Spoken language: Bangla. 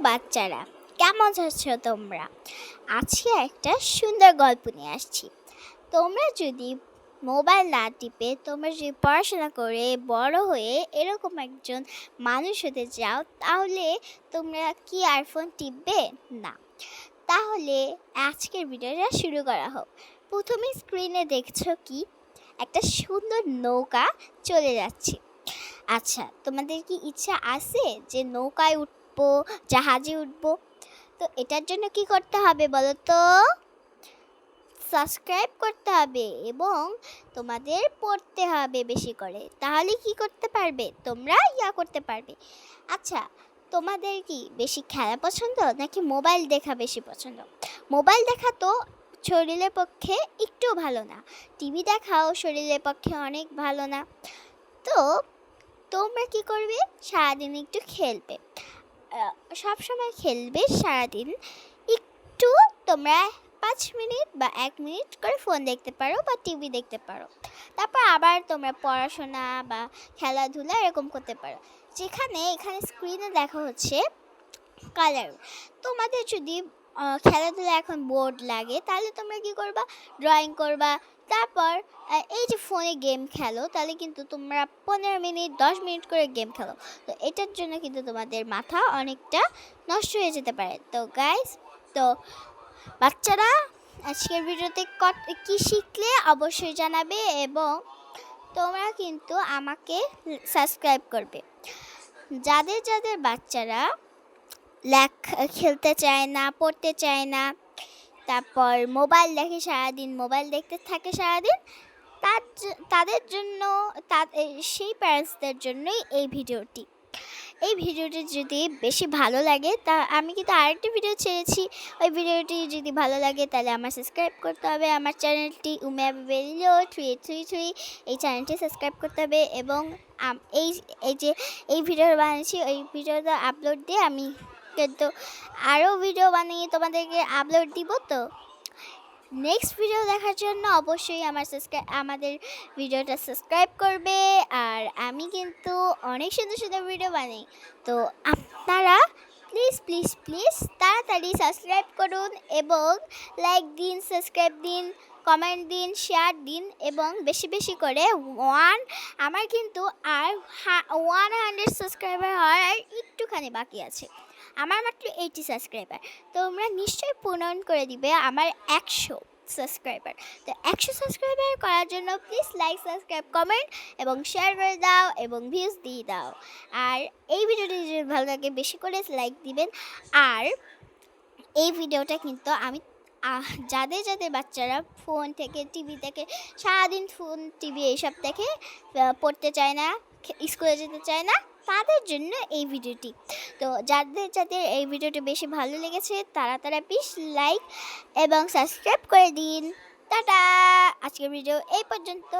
বাচ্চারা, কেমন আছো তোমরা? আজকে একটা সুন্দর গল্প নিয়ে আসছি। তোমরা যদি মোবাইল না টিপে তোমরা যদি পড়াশোনা করে বড় হয়ে এরকম একজন মানুষ হতে চাও, তাহলে তোমরা কি আর ফোন টিপবে না? তাহলে আজকের ভিডিওটা শুরু করা হোক। প্রথমে স্ক্রিনে দেখছো কি একটা সুন্দর নৌকা চলে যাচ্ছে। আচ্ছা, তোমাদের কি ইচ্ছা আছে যে নৌকায় উঠবো, জাহাজে উঠবো? তো এটার জন্য কি করতে হবে বলো তো? সাবস্ক্রাইব করতে হবে এবং তোমাদের পড়তে হবে বেশি করে। তাহলে কি করতে পারবে? তোমরা করতে পারবে। আচ্ছা, তোমাদের কি বেশি খেলা পছন্দ নাকি মোবাইল দেখা বেশি পছন্দ? মোবাইল দেখা তো শরীরের পক্ষে একটু ভালো না, টিভি দেখাও শরীরের পক্ষে অনেক ভালো না। তো তোমরা কি করবে? সারাদিন একটু খেলবে, সবসময় খেলবে সারাদিন। একটু তোমরা 5 মিনিট বা 1 মিনিট করে ফোন দেখতে পারো বা টিভি দেখতে পারো। তারপর আবার তোমরা পড়াশোনা বা খেলাধুলা এরকম করতে পারো। এখানে স্ক্রিনে দেখা হচ্ছে কালার। তোমাদের যদি খেলাধুলা এখন বোর্ড লাগে, তাহলে তোমরা কি করবা? ড্রয়িং করবা। তারপর এই যে ফোনে গেম খেলো, তাহলে কিন্তু তোমরা 15 মিনিট 10 মিনিট করে গেম খেলো। তো এটার জন্য কিন্তু তোমাদের মাথা অনেকটা নষ্ট হয়ে যেতে পারে। তো গাইস, তো বাচ্চারা, আজকের ভিডিওতে কি শিখলে অবশ্যই জানাবে এবং তোমরা কিন্তু আমাকে সাবস্ক্রাইব করবে। যাদের বাচ্চারা খেলতে চায় না, পড়তে চায় না, তারপর মোবাইল দেখে সারাদিন, মোবাইল দেখতে থাকে সারাদিন, তাদের জন্য, সেই প্যারেন্টসদের জন্যই এই ভিডিওটি যদি বেশি ভালো লাগে, তা আমি কিন্তু আরেকটি ভিডিও ছেড়েছি। ওই ভিডিওটি যদি ভালো লাগে তাহলে আমার সাবস্ক্রাইব করতে হবে। আমার চ্যানেলটি উমিয়া বেলিও 3833, এই চ্যানেলটি সাবস্ক্রাইব করতে হবে। এবং এই ভিডিও বানিয়েছি, ওই ভিডিওটা আপলোড দিয়ে আমি কিন্তু আরও ভিডিও বানিয়ে তোমাদেরকে আপলোড দিব। তো নেক্সট ভিডিও দেখার জন্য অবশ্যই আমাদের ভিডিওটা সাবস্ক্রাইব করবে। আর আমি কিন্তু অনেক সুন্দর সুন্দর ভিডিও বানাই। তো আপনারা প্লিজ প্লিজ প্লিজ তাড়াতাড়ি সাবস্ক্রাইব করুন এবং লাইক দিন, সাবস্ক্রাইব দিন, কমেন্ট দিন, শেয়ার দিন এবং বেশি বেশি করে আমার কিন্তু আর 100 সাবস্ক্রাইবার হওয়ার আর একটুখানি বাকি আছে। আমার মাত্র 80 সাবস্ক্রাইবার। তোমরা নিশ্চয়ই পূরণ করে দিবে আমার 100 সাবস্ক্রাইবার। তো 100 সাবস্ক্রাইবার করার জন্য প্লিজ লাইক, সাবস্ক্রাইব, কমেন্ট এবং শেয়ার করে দাও এবং ভিউজ দিয়ে দাও। আর এই ভিডিওটি যদি ভালো লাগে বেশি করে লাইক দিবেন। আর এই ভিডিওটা কিন্তু আমি যাদের বাচ্চারা ফোন থেকে, টিভি থেকে সারাদিন, ফোন টিভি এইসব থেকে পড়তে চায় না, স্কুলে যেতে চায় না, তাদের জন্য এই ভিডিওটি। তো যাদের এই ভিডিওটি বেশি ভালো লেগেছে তারা প্লিজ লাইক এবং সাবস্ক্রাইব করে দিন। টাটা, আজকের ভিডিও এই পর্যন্ত।